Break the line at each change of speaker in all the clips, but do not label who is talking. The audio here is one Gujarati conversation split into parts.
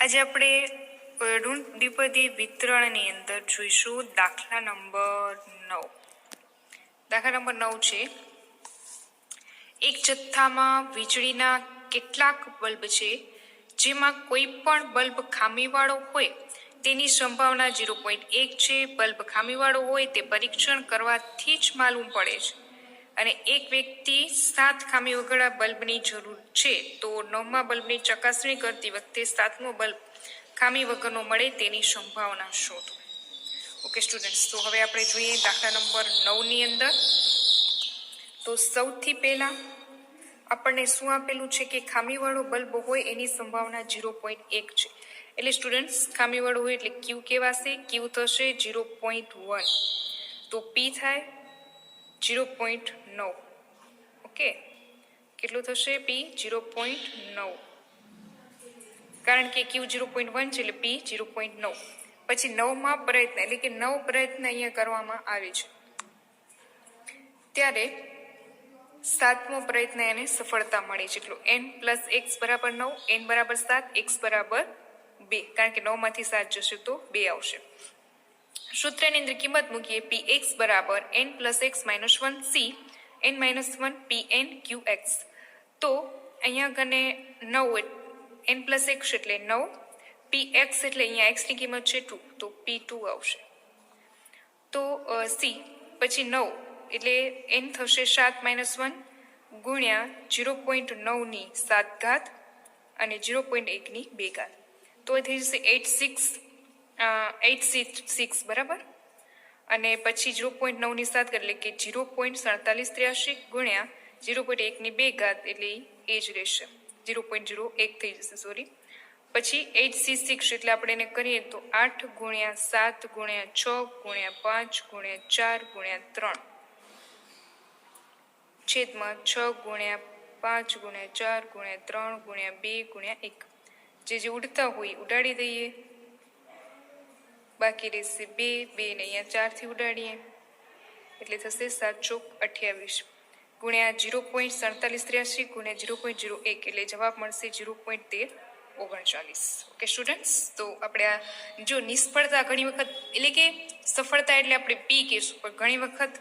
આજે આપણે ઋણ દ્વિપદી વિતરણની અંદર જોઈશું દાખલા નંબર 9. દાખલા નંબર 9 છે, એક જથ્થામાં વીજળીના કેટલાક બલ્બ છે જેમાં કોઈ પણ બલ્બ ખામીવાળો હોય તેની સંભાવના 0.1 છે. બલ્બ ખામીવાળો હોય તે પરીક્ષણ કરવાથી જ માલુમ પડે છે અને એક વ્યક્તિ 7 ખામી વગરના બલ્બની જરૂર છે, તો 9મા બલ્બની ચકાસણી કરતી વખતે 7મો બલ્બ ખામી વગરનો મળે તેની સંભાવના શોધો. ઓકે સ્ટુડન્ટ્સ, તો હવે આપણે જોઈએ દાખલા નંબર 9ની અંદર. તો સૌથી પહેલા આપણને શું આપેલું છે કે ખામીવાળો બલ્બ હોય એની સંભાવના 0.1 છે. એટલે સ્ટુડન્ટ્સ, ખામીવાળો હોય એટલે ક્યુ કહેવાશે. ક્યુ થશે 0.1, તો પી થાય 0.9. ઓકે, કેટલું થશે? પી 0.9, કારણ કે ક્યુ 0.1 છે એટલે પી 0.9. પછી 9મા પ્રયત્ન એટલે કે 9 પ્રયત્ન અહીંયા કરવામાં આવે છે, ત્યારે 7મો પ્રયત્ન એને સફળતા મળી છે. એટલું n+x = 9, n = 7, x = 2, કારણ કે 9માંથી 7 જશે તો 2 આવશે. સૂત્રની અંદર કિંમત મૂકીએ. px = n+x - 1c n - 1 pn qx. તો અહીંયા કને 9 n+x એટલે 9, px એટલે અહીંયા x ની કિંમત છે 2, તો p2 આવશે. તો c પછી 9 એટલે n થશે 7 - 1 ગુણ્યા 0.9 ની 7 ઘાત અને 0.1 ની 2 ઘાત, તો એ થઈ જશે 866 બરાબર. અને પછી 0.9 ની 7 ઘાત એટલે કે 0.4783 ગુણ્યા 0.1 ની 2 ઘાત એટલે એ જ રહેશે, 0.01 થઈ જશે, સોરી. પછી 866 એટલે આપણે એને કરીએ તો 8 ગુણ્યા 7 ગુણ્યા 6 ગુણ્યા 5 ગુણ્યા 4 ગુણ્યા 3 છેદમાં 6 ગુણ્યા 5 ગુણ્યા 4 ગુણ્યા 3 ગુણ્યા 2 ગુણ્યા 1. જે ઉડતા હોય ઉડાડી દઈએ, બાકી રહેશે 2 ને અહીંયા 4 થી ઉડાડીએ એટલે થશે 7 ચોક 28 ગુણ્યા 0.4783 ગુણ્યા 0.01 એટલે જવાબ મળશે 0.1339. ઓકે સ્ટુડન્ટ્સ, તો આપણે આ જો નિષ્ફળતા ઘણી વખત એટલે કે સફળતા એટલે આપણે પી કહીશું, પણ ઘણી વખત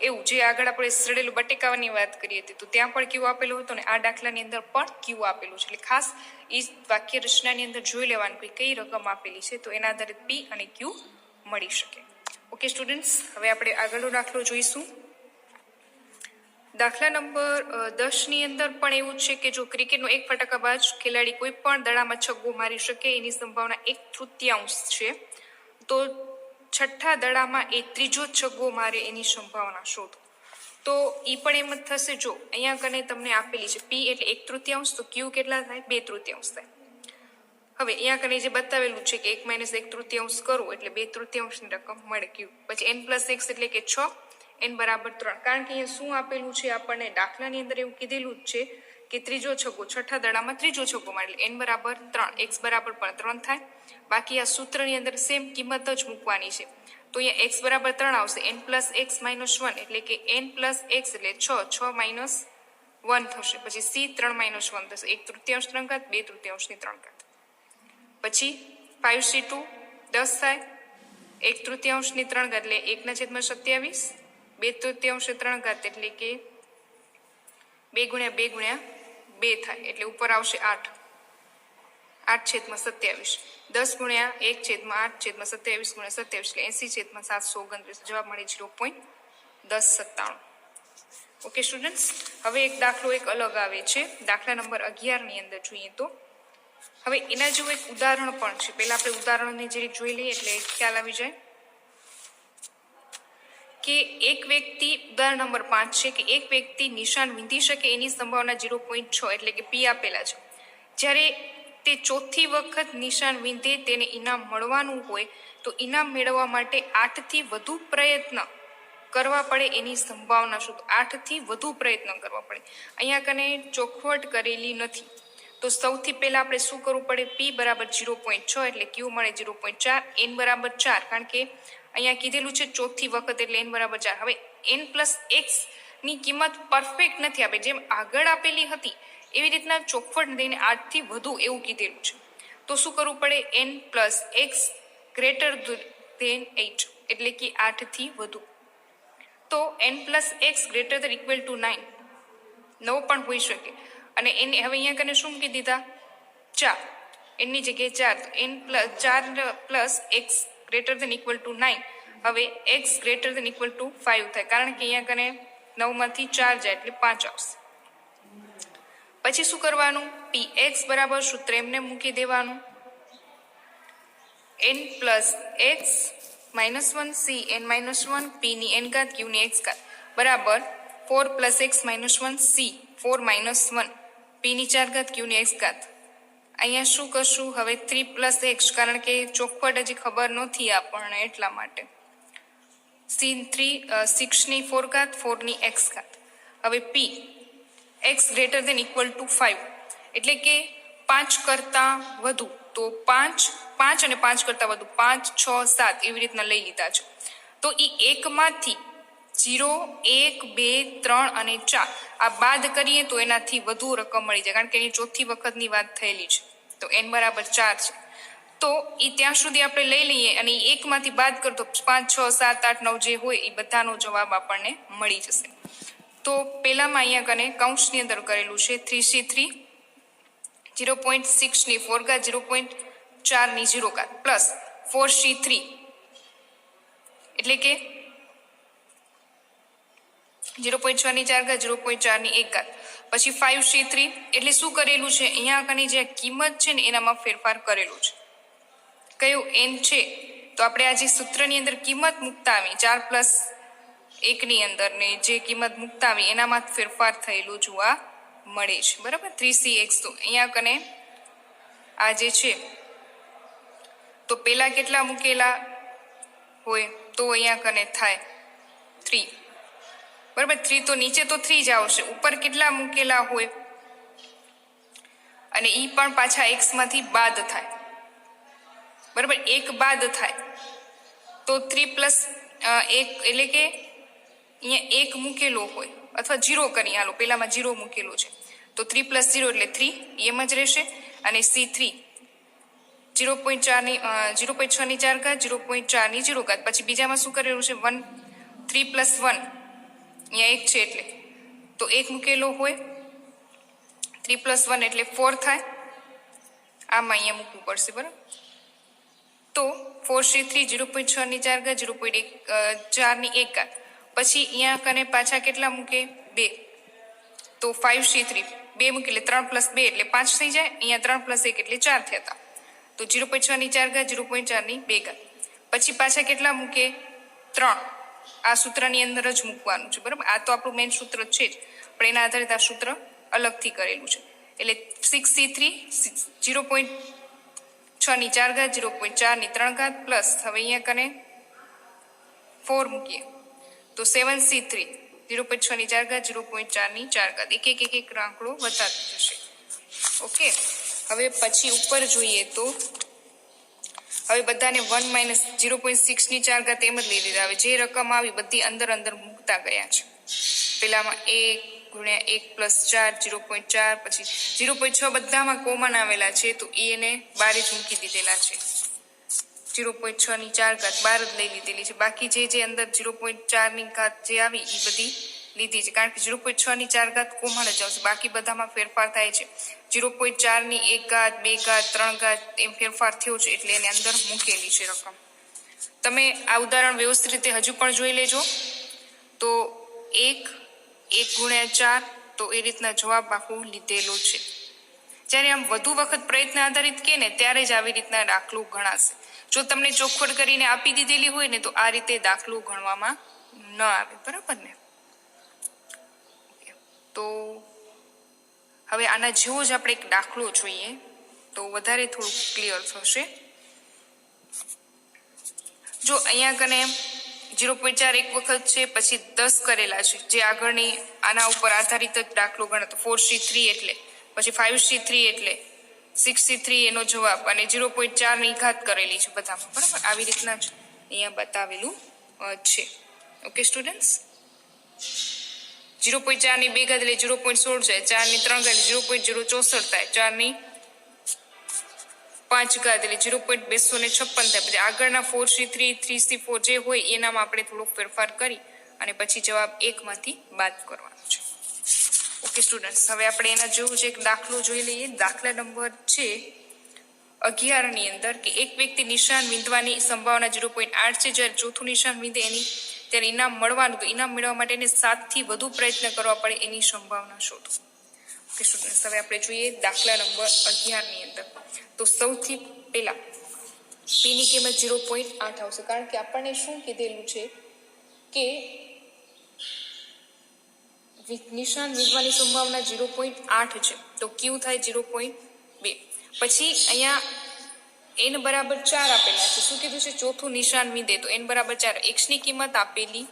એવું જે આગળ આપણે સડેલું બટેકાવાની વાત કરી હતી તો ત્યાં પણ ક્યુ આપેલું હતું ને આ દાખલાની અંદર પણ ક્યુ આપેલું છે. એટલે ખાસ એ વાક્ય રચનાની અંદર જોઈ લેવાનું કે કઈ રકમ આપેલી છે, તો એના આધારે પી અને ક્યુ મળી શકે. ઓકે સ્ટુડન્ટ્સ, હવે આપણે આગળનો દાખલો જોઈશું. દાખલા નંબર 10ની અંદર પણ એવું છે કે જો ક્રિકેટનો એક ફટાકાબાજ ખેલાડી કોઈ પણ દડામાં છગ્ગો મારી શકે એની સંભાવના 1/3 છે, તો છઠ્ઠા દડામાં એ ત્રીજો છગ્ગો મારે એની સંભાવના શોધો. તો એ પણ એમ જ થશે. જો અહીંયા કને તમને આપેલી છે પી એટલે 1/3, તો ક્યુ કેટલા થાય? 2/3 થાય. હવે અહીંયા કને જે બતાવેલું છે કે 1 - 1/3 કરવું એટલે 2/3 ની રકમ મળે ક્યુ. પછી n+x એટલે કે 6, n = 3, કારણ કે અહીંયા શું આપેલું છે આપણને દાખલાની અંદર એવું કીધેલું જ છે કે ત્રીજો છગ્ગો છઠ્ઠા દડામાં ત્રીજો છગ્ગો મારે એટલે n = 3, x = 3 થાય. બાકી આ સૂત્રની અંદર સેમ કિંમત જ મૂકવાની છે, તો અહીંયા x = 3 આવશે. n+x - 1 એટલે કે n+x એટલે 6 1 થશે. પછી c 3 - 1 થશે, 1/3 3 ઘાત 2/3 ની 3 ઘાત. પછી 5c2 10 થાય, 1/3 ની 3 ઘાત એટલે 1/27, 2/3 3 ઘાત એટલે કે 2 ગુણ્યા 2 ગુણ્યા 2 થાય એટલે ઉપર આવશે 8, 8/27, 10 ગુણ્યા 1/8/27 ગુણ્યા 27 એટલે 80/729, જવાબ મળે 0.1097. ઓકે સ્ટુડન્ટ્સ, હવે એક દાખલો એક અલગ આવે છે. દાખલા નંબર 11ની અંદર જોઈએ તો હવે એના જેવું એક ઉદાહરણ પણ છે. પહેલા આપણે ઉદાહરણને જરીક જોઈ લઈએ એટલે ખ્યાલ આવી જાય કે એક વ્યક્તિ, ઉદાહરણ નંબર 5 છે કે એક વ્યક્તિ નિશાન વીંધી શકે એની સંભાવના 0.6 એટલે કે પી આપેલા છે. જ્યારે તે ચોથી વખત નિશાન વીંધે તેને ઇનામ મળવાનું હોય તો ઇનામ મેળવવા માટે 8 થી વધુ પ્રયત્ન કરવા પડે એની સંભાવના શું? 8 થી વધુ પ્રયત્ન કરવા પડે. અહીંયા કને ચોખવટ કરેલી નથી, તો સૌથી પહેલા આપણે શું કરવું પડે? પી = 0.6 એટલે ક્યુ મળે 0.4, n = 4, કારણ કે અહીંયા કીધેલું છે ચોથી વખત એટલે n = 4. હવે n+x ની કિંમત પરફેક્ટ નથી આપે, જેમ આગળ આપેલી હતી એવી રીતના ચોખવટ દઈને 8 થી વધુ એવું કીધેલું છે. તો શું કરવું પડે? n plus x greater than 8 એટલે કે 8 થી વધુ. તો n plus x greater than equal to 9 પણ હોઈ શકે. અને એને હવે અહીંયા કને શું મૂકી દીધા? 4. એની જગ્યાએ 4. તો n plus 4 plus x greater than equal to 9. હવે x greater than equal to 5 થાય, કારણ કે અહીંયા કને 9 માંથી 4 જાય એટલે 5 આવશે. પછી શું કરવાનું? પી એક્સ બરાબર સૂત્ર એમને મૂકી દેવાનું. n plus x -1 C n -1 પી ની n ઘાત ક્યુ ની એક્સ ઘાત બરાબર 4 પ્લસ એક્સ -1 સી 4 -1 પી ની 4 ઘાત ક્યુ ની એક્સ ઘાત. અહીંયા શું કરશું? હવે 3 પ્લસ એક્સ, કારણ કે ચોખવટ હજી ખબર નથી આપણને એટલા માટે. સી 6 ની 4 ઘાત 4 ની એક્સ ઘાત. હવે P x greater than equal to 5 એટલે કે 5 કરતાં વધુ. તો 5 અને 5 કરતાં વધુ 5, 6, 7 એવી રીતના લઈ લીધા છે. તો એ એકમાંથી 0, 1, 2, 3 અને 4 આ બાદ કરીએ તો એનાથી વધુ રકમ મળી જાય, કારણ કે એની ચોથી વખતની વાત થયેલી છે. તો n બરાબર 4 છે. તો એ ત્યાં સુધી આપણે લઈ લઈએ અને એ એકમાંથી બાદ કરતો 5, 6, 7, 8, 9 જે હોય એ બધાનો જવાબ આપણને મળી જશે. તો પહેલામાં અહીંયા કને કૌંસની અંદર કરેલું છે 3c3 0.6 ની 4 ઘાત 0.4 ની 0 ઘાત પ્લસ 4c3 એટલે કે 0.6 ની 4 ઘાત 0.4 ની 1 ઘાત. પછી 5c3 એટલે શું કરેલું છે? અહીંયા કને જે કિંમત છે ને એનામાં ફેરફાર કરેલું છે. કયું? n છે. તો આપણે આ જે સૂત્રની અંદર કિંમત મૂકતા આવી 4 પ્લસ 1 ની અંદર ને જે કિંમત મૂકતા આવી એનામાં ફેરફાર થયેલું જોવા મળે છે. બરાબર? 3cx. તો અહીંયા કને આ જે છે તો પેલા કેટલા મૂકેલા હોય? તો અહીંયા કને થાય 3. બરાબર? 3 તો નીચે તો 3 જ આવશે, ઉપર કેટલા મૂકેલા હોય અને ઈ પણ પાછા x માંથી બાદ થાય. બરાબર? 1 બાદ થાય તો 3 પ્લસ 1 એટલે કે અહીંયા 1 મૂકેલો હોય અથવા 0 કરી આલો, પેલામાં 0 મૂકેલો છે તો 3 પ્લસ 0 એટલે 3 એમ જ રહેશે. અને c3 0.6 ની 4 ઘાત 0.4 ની 0 ઘાત. પછી બીજામાં શું કરેલું છે? 1 3 પ્લસ 1 અહીંયા 1 છે એટલે તો 1 મૂકેલો હોય, 3 પ્લસ 1 એટલે 4 થાય. આમાં અહીંયા મૂકવું પડશે. બરાબર? તો 4c3 0.6 ની 4 ઘાત 0.4 ની 1 ઘાત. પછી અહીંયા કને પાછા કેટલા મૂકે? 2. તો 5c3 2 મૂકે એટલે 3 પ્લસ 2 એટલે 5 થઈ જાય. અહીંયા 3 પ્લસ 1 એટલે 4 થયા. તો 0.6 ની 4 ઘાત 0.4 ની 2 ઘાત. પછી પાછા કેટલા મૂકે? 3. આ સૂત્રની અંદર જ મૂકવાનું છે. બરાબર? આ તો આપણું મેઇન સૂત્ર છે જ, પણ એના આધારિત આ સૂત્ર અલગથી કરેલું છે. એટલે 6c3 0.6 ની 4 ઘાત 0.4 ની 3 ઘાત પ્લસ હવે અહીંયા કને 4 મૂકીએ તો 7c3 0.6 ની 4 ઘાત 0.4 ની 4 ઘાત. એક આંકડો વધતો જશે. ઓકે. હવે પછી ઉપર જોઈએ તો હવે બધાને 1 માઇનસ 0.6 ની 4 ઘાત એમ જ લઈ લીધા. હવે જે રકમ આવી બધી અંદર મૂકતા ગયા છે. પેલામાં 1 ગુણ્યા 1 પ્લસ 4 0.4 પછી 0.6 બધામાં કોમન આવેલા છે તો એને બાર જ મૂકી દીધેલા છે. 0.6 ની 4 ઘાત બાર જ લઈ લીધેલી છે. બાકી જે અંદર 0.4 ની ઘાત જે આવી એ બધી લીધી છે, કારણ કે 0.6 ની 4 ઘાત કોમન જ આવશે. બાકી બધામાં ફેરફાર થાય છે. 0.4 ની 1 ઘાત 2 ઘાત 3 ઘાત એમ ફેરફાર થયો છે એટલે એને અંદર મૂકેલી છે રકમ. તમે આ ઉદાહરણ વ્યવસ્થિત રીતે હજુ પણ જોઈ લેજો. તો 1 ગુણ્યા 4 તો એ રીતના જવાબ આખો લીધેલો છે. જ્યારે આમ વધુ વખત પ્રયત્ન આધારિત કે ને ત્યારે જ આવી રીતના દાખલો ગણાશે. જો તમને ચોખવટ કરીને આપી દીધેલી હોય ને તો આ રીતે દાખલો ગણવામાં ન આવે. બરાબર ને? તો હવે આના જેવો જ આપણે એક દાખલો જોઈએ તો વધારે થોડું ક્લિયર થશે. જો અહીંયા કને 0.4 એક વખત છે, પછી 10 કરેલા છે જે આગળની આના ઉપર આધારિત જ દાખલો ગણે. તો 4c3 એટલે પછી 5c3 એટલે 6c3 એનો જવાબ અને 0.4 ની ઘાત કરેલી છે બધામાં. બરાબર? આવી રીતના જ અહીંયા બતાવેલું છે. Okay students? 0.4 ની 2 ઘાત એટલે 0.16 છે. 4 ની 3 ઘાત 0.064 થાય. 4 ની 5 ઘાત એટલે 0.256 થાય. પછી આગળના 4C3 3C4 જે હોય એનામાં આપણે થોડો ફેરફાર કરી અને પછી જવાબ 1 માંથી બાદ કરવાનો છે. ઓકે સ્ટુડન્ટ્સ, હવે આપણે એના જેવું એક દાખલો જોઈ લઈએ. દાખલા નંબર છે 11 ની અંદર કે એક વ્યક્તિ નિશાન વીંધવાની સંભાવના 0.8 છે. જ્યારે ચોથું નિશાન વીંધે એની ત્યારે ઇનામ મળવાનું, તો ઇનામ મેળવવા માટે એને 7 થી વધુ પ્રયત્ન કરવા પડે એની સંભાવના શોધો. ઓકે સ્ટુડન્ટ્સ, હવે આપણે જોઈએ દાખલા નંબર 11 ની અંદર. તો સૌથી પહેલા પી ની કિંમત 0.8 આવશે, કારણ કે આપણને શું કીધેલું છે કે નિશાન વીંધવાની સંભાવના 0.8 છે, તો ક્યુ થાય 0.2. પછી અહીંયા n બરાબર 4 આપેલા છે. શું કીધું છે? ચોથું નિશાન વીંધે, તો n બરાબર 4. x ની કિંમત આપેલી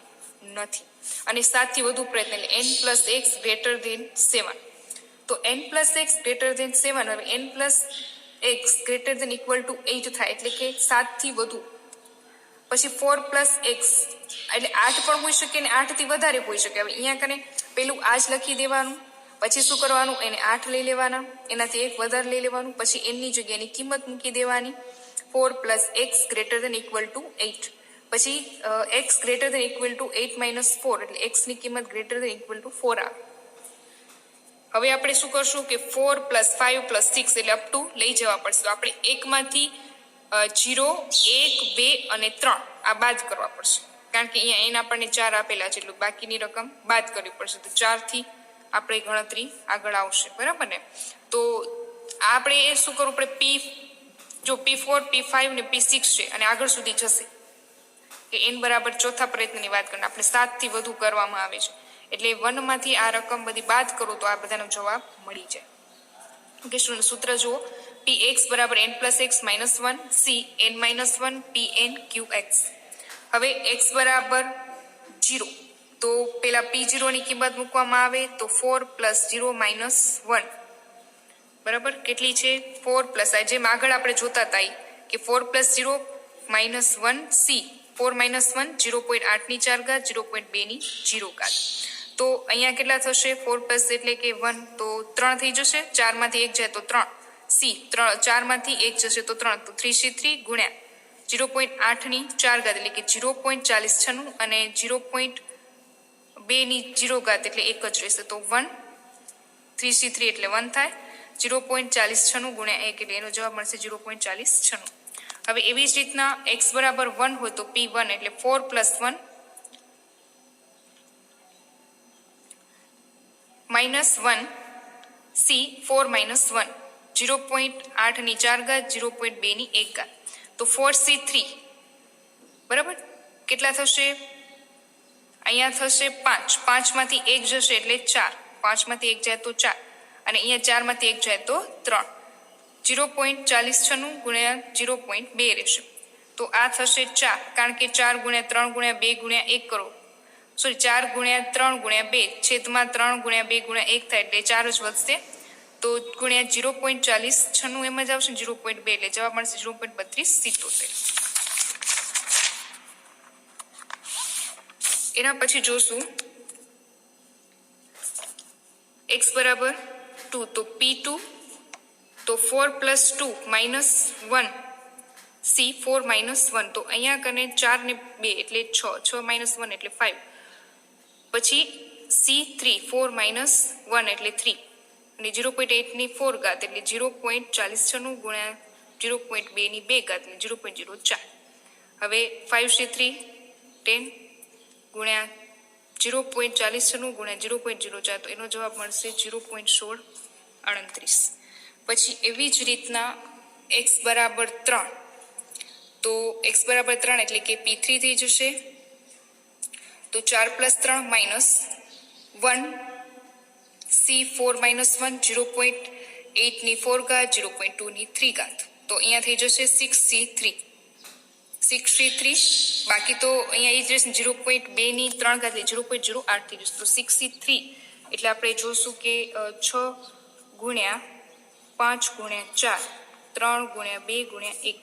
નથી અને 7 થી વધુ પ્રયત્ન એટલે n plus x greater than 7. તો n plus x greater than 7, હવે n plus x greater than equal to 8 થાય, એટલે કે 7 થી વધુ. પછી 4 પ્લસ એક્સ એટલે 8 પણ હોઈ શકે ને 8 થી વધારે હોઈ શકે. હવે અહીંયા કને પેલું આ જ લખી દેવાનું, પછી શું કરવાનું, એને 8 લઈ લેવાના, એનાથી 1 વધારે લઈ લેવાનું, પછી એની જગ્યાએ એની કિંમત મૂકી દેવાની. 4 plus x greater than equal to 8. પછી x greater than equal to 8 minus 4 એટલે એક્સ ની કિંમત ગ્રેટર ધેન ઇક્વલ ટુ 4 આવે. હવે આપણે શું કરશું કે 4 પ્લસ 5 પ્લસ 6 એટલે અપ ટુ લઈ જવા પડશે. તો આપણે 1 માંથી 0, 1, 2 અને 3 આ બાદ કરવા પડશે, કારણ કે અહીંયા એના આપણને 4 આપેલા છે, એટલે બાકીની રકમ બાદ કરવી પડશે. તો 4 થી આપણે ગણતરી આગળ આવશે, બરાબર ને? તો આપણે એ શું કરવું પડે, P4, P5 ને P6 છે અને આગળ સુધી જશે કે n બરાબર ચોથા પ્રયત્નની વાત કરીને આપણે 7 થી વધુ કરવામાં આવે છે, એટલે 1 માંથી આ રકમ બધી બાદ કરો તો આ બધાનો જવાબ મળી જાય. ઓકે સ્ટુડન્ટ, સૂત્ર જુઓ. px બરાબર n plus x minus 1 c n minus 1 pn qx. હવે x બરાબર 0, તો પેલા p0 ની કિંમત મૂકવામાં આવે તો 4 પ્લસ 0 માઇનસ 1 બરાબર કેટલી છે? 4 પ્લસ જેમ આગળ આપણે જોતા હતા કે 4 પ્લસ 0 માઇનસ 1 c 4 માઇનસ 1 0.8 ની 4 ઘાત 0.2 ની 0 ઘાત. તો અહીંયા કેટલા થશે? 4 પ્લસ એટલે કે 1, તો 3 થઈ જશે. 4 માંથી 1 જાય તો 3 c 4 માંથી 1 જશે તો 3, તો 3c3 ગુણ્યા 0.8 ની 4 ઘાત એટલે કે 0.4096 અને 0.2 ની 0 ઘાત એટલે 1 જ રહેશે. તો 1 3c3 એટલે 1 થાય. 0.4096 ગુણ્યા 1 એટલે એનો જવાબ મળશે 0.4096. હવે એવી જ રીતના x બરાબર 1 હોય તો p1 એટલે 4 પ્લસ 1 માઇનસ 1 c 4 માઇનસ 1 0.8 ની 4 ઘાત 0.2 ની 1 ઘાત. તો 4c3 બરાબર કેટલા થશે? અહીંયા થશે 5. 5 માંથી 1 જશે એટલે 4. 5 માંથી 1 જાય તો 4 અને અહીંયા 4 માંથી 1 જાય તો 3. 0.4096 ગુણ્યા 0.2 રહેશે. તો આ થશે 4, કારણ કે 4 ગુણ્યા 3 ગુણ્યા 2 ગુણ્યા 1 કરો, સોરી 4 ગુણ્યા 3 ગુણ્યા 2 છેદમાં 3 ગુણ્યા 2 ગુણ્યા 1 થાય એટલે 4 જ વધશે. તો ગુણ્યા 0.4096 એમ જ આવશે 0.2 એટલે જવાબ મળશે 0.3277. એના પછી જોશું x બરાબર 2, તો p2 તો 4 પ્લસ 2 માઇનસ 1 c 4 માઇનસ 1, તો અહીંયા કને 4 ને 2 એટલે 6 માઇનસ 1 એટલે 5. પછી c3 4 માઇનસ 1 એટલે 3 અને 0.8 ની 4 ઘાત એટલે 0.4096 ગુણ્યા 0.2 ની 2 ઘાત એટલે 0.04. હવે 5c3 10 ગુણ્યા 0.4096 ગુણ્યા 0.04, તો એનો જવાબ મળશે 0.1638. પછી એવી જ રીતના x બરાબર 3, તો x બરાબર 3 એટલે કે p3 થઈ જશે. તો 4 પ્લસ 3 માઇનસ 1 c 4 માઇનસ 1 0.8 ની 4 ઘાત 0.2 ની 3 ઘાત, તો અહીંયા થઈ જશે 6c3. બાકી તો અહીંયા એ જ રહેશે 0.2 ની 3 ઘાત એટલે 0.08 થઈ જશે. તો 6c3 એટલે આપણે જોશું કે 6 ગુણ્યા 5 ગુણ્યા 4 3 ગુણ્યા 2 ગુણ્યા 1.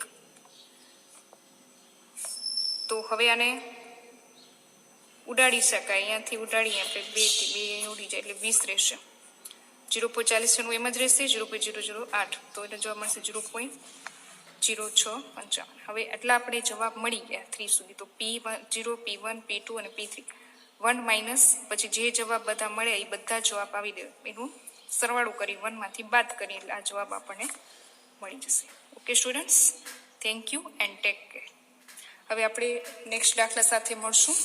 તો હવે આને ઉડાડી શકાય, અહીંયાથી ઉડાડીએ આપણે 2 થી 2 ઉડી જાય એટલે 20 રહેશે. 0.4096 એમ જ રહેશે 0.008, તો એનો જવાબ મળશે 0.008. 0,655. હવે એટલા આપણે જવાબ મળી ગયા 3 સુધી. તો P0, P1, P2 અને P3 1 માઇનસ પછી જે જવાબ બધા મળ્યા એ બધા જવાબ આવી દે એનું સરવાળું કરી 1 માંથી બાદ કરી એટલે આ જવાબ આપણને મળી જશે. Okay students, thank you and take care. હવે આપણે નેક્સ્ટ દાખલા સાથે મળશું.